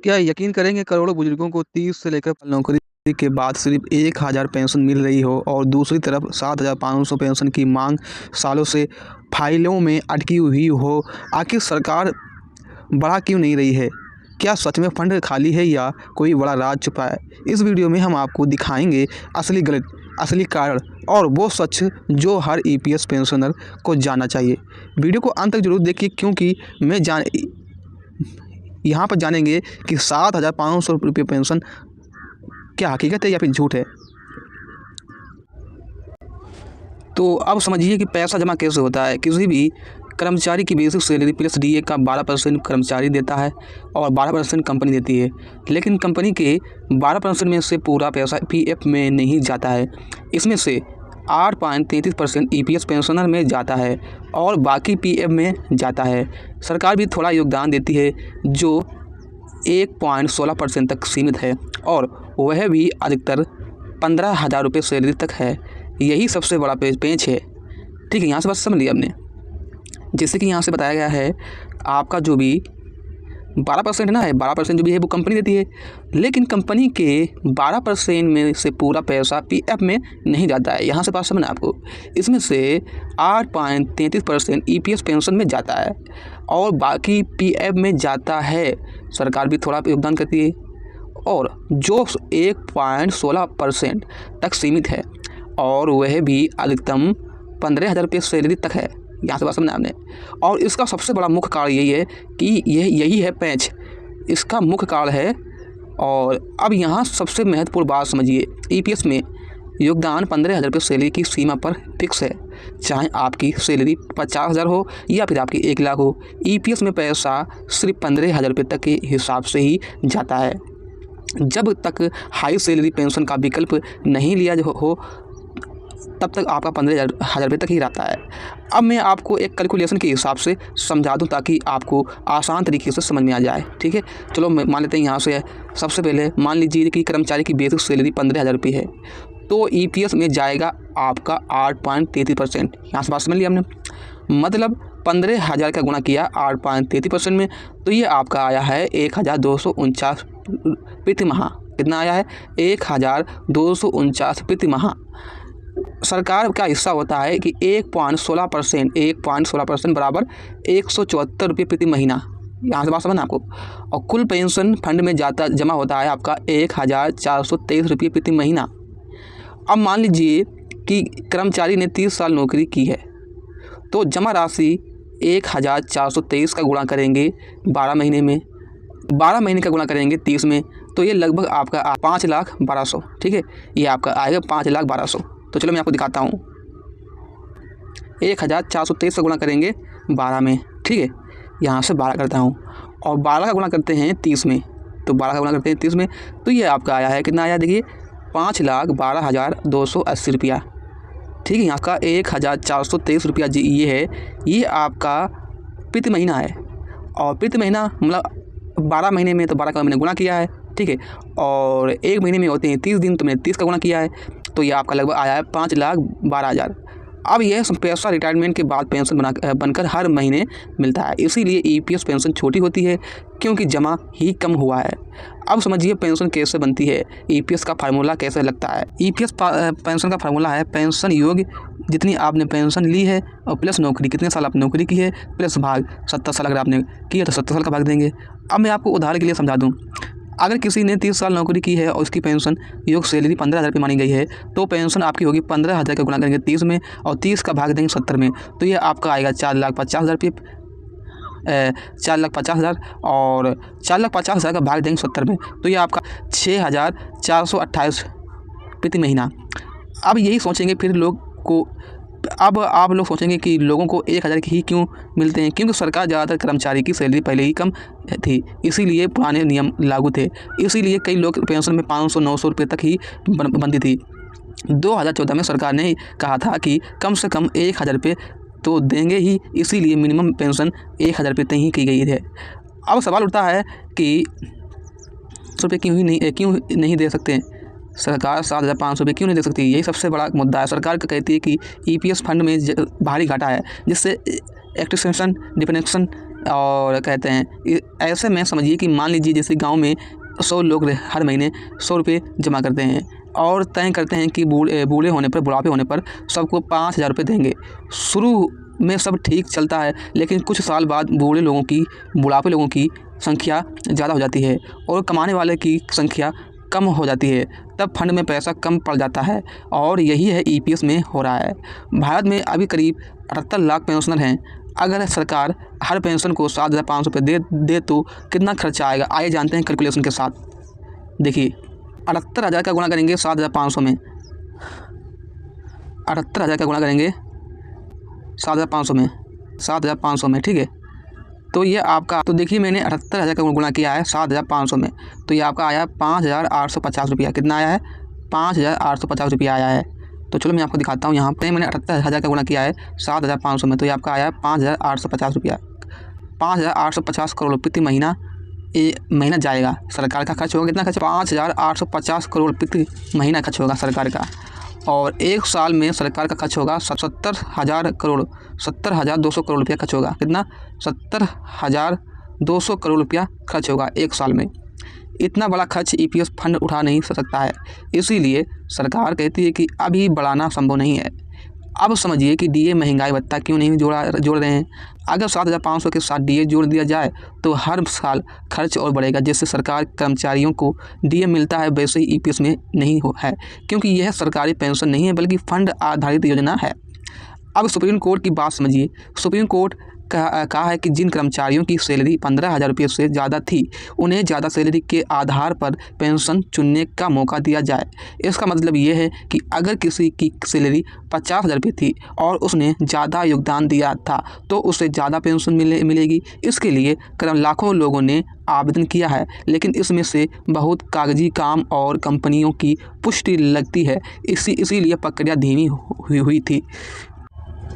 क्या यकीन करेंगे करोड़ों बुजुर्गों को 30 से लेकर नौकरी के बाद सिर्फ 1000 पेंशन मिल रही हो और दूसरी तरफ 7500 पेंशन की मांग सालों से फाइलों में अटकी हुई हो। आखिर सरकार बढ़ा क्यों नहीं रही है? क्या सच में फंड खाली है या कोई बड़ा राज छुपा है? इस वीडियो में हम आपको दिखाएंगे असली गलत, असली कारण और वो सच जो हर ईपीएस पेंशनर को जानना चाहिए। वीडियो को अंत तक जरूर देखिए क्योंकि यहाँ पर जानेंगे कि 7500 रुपये पेंशन क्या हकीकत है या फिर झूठ है। तो अब समझिए कि पैसा जमा कैसे होता है। किसी भी कर्मचारी की बेसिक सैलरी प्लस डीए का 12% कर्मचारी देता है और 12% कंपनी देती है, लेकिन कंपनी के 12% में से पूरा पैसा पीएफ में नहीं जाता है। इसमें से 8.33% ईपीएस पेंशनर में जाता है और बाकी पीएफ में जाता है। सरकार भी थोड़ा योगदान देती है जो 1.16% तक सीमित है और वह भी अधिकतर 15,000 रुपये सैलरी तक है। यही सबसे बड़ा पेंच है। ठीक है, यहाँ से बस समझ लिया आपने। जैसे कि यहाँ से बताया गया है आपका जो भी 12% है ना, 12% जो भी है वो कंपनी देती है, लेकिन कंपनी के 12% में से पूरा पैसा पीएफ में नहीं जाता है। यहाँ से बात समझना आपको। इसमें से 8.33% ईपीएस पेंशन में जाता है और बाकी पीएफ में जाता है। सरकार भी थोड़ा योगदान करती है और जो 1.16% तक सीमित है और वह भी अधिकतम 15,000 रुपये सैलरी तक है। यहाँ से बात समझना आपने। और इसका सबसे बड़ा मुख्य कारण यही है कि यही है पैंच, इसका मुख्य कारण है। और अब यहाँ सबसे महत्वपूर्ण बात समझिए, ईपीएस में योगदान 15,000 रुपये सैलरी की सीमा पर फिक्स है। चाहे आपकी सैलरी 50,000 हो या फिर आपकी 1 लाख हो, ईपीएस में पैसा सिर्फ 15,000 रुपये तक के हिसाब से ही जाता है। जब तक हाई सैलरी पेंशन का विकल्प नहीं लिया हो तब तक आपका 15,000 रुपये तक ही रहता है। अब मैं आपको एक कैलकुलेशन के हिसाब से समझा दूं ताकि आपको आसान तरीके से समझ में आ जाए। ठीक है, चलो मान लेते हैं यहाँ से। सबसे पहले मान लीजिए कि कर्मचारी की बेसिक सैलरी 15,000 रुपये है, तो ईपीएस में जाएगा आपका 8.33%। यहाँ से बात समझ लिया हमने। मतलब 15,000 का गुणा किया 8.33% में, तो ये आपका आया है 1,249 प्रति माह। कितना आया है? 1,249 प्रति माह। सरकार का हिस्सा होता है कि 1.16% बराबर 174 रुपये प्रति महीना। यहाँ से बात समझना आपको। और कुल पेंशन फंड में जमा होता है आपका 1,423 रुपये प्रति महीना। अब मान लीजिए कि कर्मचारी ने 30 साल नौकरी की है, तो जमा राशि 1,423 का गुणा करेंगे 12 महीने में, 12 महीने का गुणा करेंगे 30 में, तो ये लगभग आपका 5,12,000। ठीक है, ये आपका आएगा 5,12,000। तो चलो मैं आपको दिखाता हूँ। 1,423 का गुणा करेंगे 12 में। ठीक है, यहाँ से 12 करता हूँ और 12 का गुणा करते हैं 30 में, तो 12 का गुणा करते हैं 30 में, तो ये आपका आया है कितना आया? देखिए 5,12,280 रुपया। ठीक है, यहाँ का 1,423 रुपया ये है, ये आपका प्रति महीना है। और प्रति महीना मतलब 12 महीने में तो 12 का मैंने गुणा किया है। ठीक है, और एक महीने में होते हैं 30 दिन, तो मैंने 30 का गुणा किया है, तो ये आपका लगभग आया है 5,12,000। अब यह पैसा रिटायरमेंट के बाद पेंशन बनकर हर महीने मिलता है। इसीलिए ईपीएस पेंशन छोटी होती है क्योंकि जमा ही कम हुआ है। अब समझिए पेंशन कैसे बनती है, ईपीएस का फार्मूला कैसे लगता है। ईपीएस पेंशन का फार्मूला है पेंशन योग्य जितनी आपने पेंशन ली है और प्लस नौकरी, कितने साल आपने नौकरी की है, प्लस भाग 70 साल अगर आपने की है तो 70 साल का भाग देंगे। अब मैं आपको उदाहरण के लिए समझा दूँ। अगर किसी ने 30 साल नौकरी की है और उसकी पेंशन योग सैलरी 15,000 रुपये मानी गई है, तो पेंशन आपकी होगी 15,000 का गुणा करेंगे 30 में और 30 का भाग देंगे 70 में, तो ये आपका आएगा 4,50,000 रुपये। 4,50,000 और 4,50,000 का भाग देंगे 70 में, तो ये आपका 6,428 प्रति महीना। अब यही सोचेंगे फिर लोग को, अब आप लोग सोचेंगे कि लोगों को 1,000 ही क्यों मिलते हैं? क्योंकि सरकार ज़्यादातर कर्मचारी की सैलरी पहले ही कम थी, इसीलिए पुराने नियम लागू थे। इसीलिए कई लोग पेंशन में 500-900 रुपये तक ही बनती थी। 2014 में सरकार ने कहा था कि कम से कम 1,000 रुपये तो देंगे ही, इसीलिए मिनिमम पेंशन 1,000 रुपये तक ही की गई है। अब सवाल उठता है कि रुपये क्यों नहीं दे सकते? सरकार 7,500 रुपये क्यों नहीं दे सकती? यही सबसे बड़ा मुद्दा है। सरकार कहती है कि ईपीएस फंड में भारी घाटा है, जिससे एक्टिवेशन डिफिनेशन और कहते हैं ऐसे में समझिए कि मान लीजिए जैसे गांव में 100 लोग हर महीने 100 रुपये जमा करते हैं और तय करते हैं कि बूढ़े होने पर, बुढ़ापे होने पर सबको 5,000 रुपये देंगे। शुरू में सब ठीक चलता है, लेकिन कुछ साल बाद बुढ़ापे लोगों की संख्या ज़्यादा हो जाती है और कमाने वाले की संख्या कम हो जाती है। तब फंड में पैसा कम पड़ जाता है और यही है ईपीएस में हो रहा है। भारत में अभी करीब 78 लाख पेंशनर हैं। अगर सरकार हर पेंशन को 7,500 रुपये दे तो कितना खर्चा आएगा? आइए जानते हैं कैलकुलेशन के साथ। देखिए 78,000 का गुणा करेंगे 7,500 में, 78,000 का गुणा करेंगे 7,500 में, ठीक है। तो ये आपका, तो देखिए मैंने 78,000 का गुणा किया है 7,500 में, तो ये आपका आया 5,850 रुपया। कितना आया है? 5,850 रुपया आया है। तो चलो मैं आपको दिखाता हूँ। यहाँ पे मैंने 78,000 का गुणा किया है 7,500 में, तो ये आपका आया 5,850 रुपया। 5,850 करोड़ प्रति महीना महीना जाएगा। सरकार का खर्च होगा कितना? खर्च 5,850 करोड़ प्रति महीना खर्च होगा सरकार का। और एक साल में सरकार का खर्च होगा 70,200 करोड़ रुपया खर्च होगा। कितना? 70,200 करोड़ रुपया खर्च होगा एक साल में। इतना बड़ा खर्च ईपीएस फंड उठा नहीं सकता है, इसीलिए सरकार कहती है कि अभी बढ़ाना संभव नहीं है। अब समझिए कि डीए महंगाई भत्ता क्यों नहीं जोड़ रहे हैं। अगर 7,500 के साथ डीए जोड़ दिया जाए तो हर साल खर्च और बढ़ेगा। जैसे सरकार कर्मचारियों को डीए मिलता है वैसे ही ईपीएस में नहीं है, क्योंकि यह सरकारी पेंशन नहीं है बल्कि फंड आधारित योजना है। अब सुप्रीम कोर्ट की बात समझिए। सुप्रीम कोर्ट कहा है कि जिन कर्मचारियों की सैलरी 15,000 रुपये से ज़्यादा थी उन्हें ज़्यादा सैलरी के आधार पर पेंशन चुनने का मौका दिया जाए। इसका मतलब ये है कि अगर किसी की सैलरी 50,000 रुपये थी और उसने ज़्यादा योगदान दिया था तो उसे ज़्यादा पेंशन मिलेगी। इसके लिए लाखों लोगों ने आवेदन किया है, लेकिन इसमें से बहुत कागजी काम और कंपनियों की पुष्टि लगती है, इसीलिए प्रक्रिया धीमी हुई थी।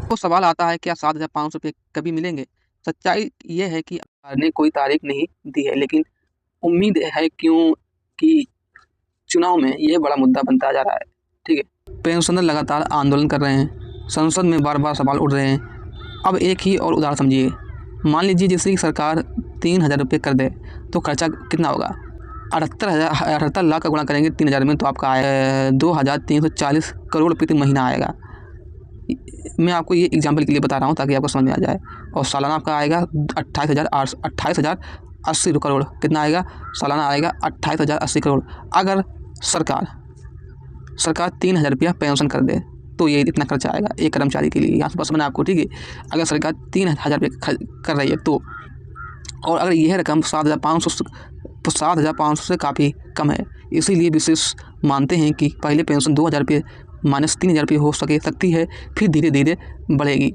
तो सवाल आता है क्या 7,500 रुपये कभी मिलेंगे? सच्चाई ये है कि सरकार ने कोई तारीख नहीं दी है, लेकिन उम्मीद है क्योंकि चुनाव में ये बड़ा मुद्दा बनता जा रहा है, ठीक है। पेंशनर लगातार आंदोलन कर रहे हैं, संसद में बार बार सवाल उठ रहे हैं। अब एक ही और उदाहरण समझिए। मान लीजिए जैसे कि सरकार 3,000 रुपये कर दे तो खर्चा कितना होगा? 78 लाख का गुणा करेंगे 3,000 में तो आपका आया 2,340 करोड़ प्रति महीना आएगा। मैं आपको ये एग्जांपल के लिए बता रहा हूँ ताकि आपको समझ में आ जाए। और सालाना आपका आएगा 28,080 करोड़। कितना आएगा? सालाना आएगा 28,080 करोड़। अगर सरकार 3,000 रुपया पेंशन कर दे तो ये इतना खर्चा आएगा एक कर्मचारी के लिए। यहाँ से बस मैंने आपको, ठीक है, अगर सरकार 3,000 रुपये कर रही है तो, और अगर यह रकम 7,500 से काफ़ी कम है, इसीलिए विशेष मानते हैं कि पहले पेंशन 2,000 रुपये माइनस 3,000 रुपये हो सकती है, फिर धीरे धीरे बढ़ेगी।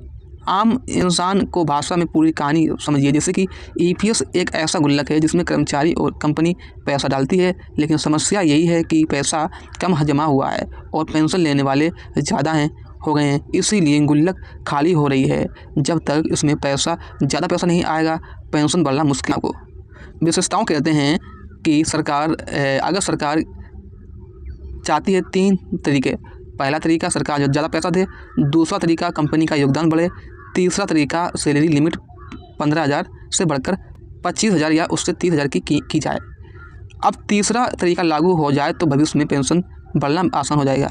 आम इंसान को भाषा में पूरी कहानी समझिए। जैसे कि ईपीएस एक ऐसा गुल्लक है जिसमें कर्मचारी और कंपनी पैसा डालती है, लेकिन समस्या यही है कि पैसा कम जमा हुआ है और पेंशन लेने वाले ज़्यादा हो गए हैं, इसीलिए गुल्लक खाली हो रही है। जब तक इसमें ज़्यादा पैसा नहीं आएगा पेंशन बढ़ना मुश्किल को। विशेषताओं कहते हैं कि अगर सरकार चाहती है 3 तरीके। पहला तरीका सरकार जो ज़्यादा पैसा दे, दूसरा तरीका कंपनी का योगदान बढ़े, तीसरा तरीका सैलरी लिमिट 15,000 से बढ़कर 25,000 या उससे 30,000 की जाए। अब तीसरा तरीका लागू हो जाए तो भविष्य में पेंशन बढ़ना आसान हो जाएगा,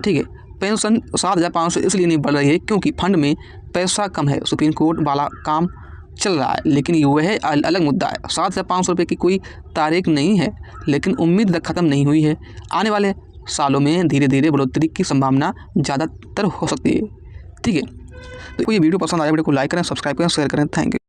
ठीक है। पेंशन 7,500 इसलिए नहीं बढ़ रही है क्योंकि फंड में पैसा कम है। सुप्रीम कोर्ट वाला काम चल रहा है, लेकिन वह अलग मुद्दा है। 7,500 रुपये की कोई तारीख नहीं है, लेकिन उम्मीद ख़त्म नहीं हुई है। आने वाले सालों में धीरे धीरे बढ़ोतरी की संभावना ज़्यादातर हो सकती है, ठीक है। तो ये वीडियो पसंद आया, वीडियो को लाइक करें, सब्सक्राइब करें, शेयर करें। Thank you.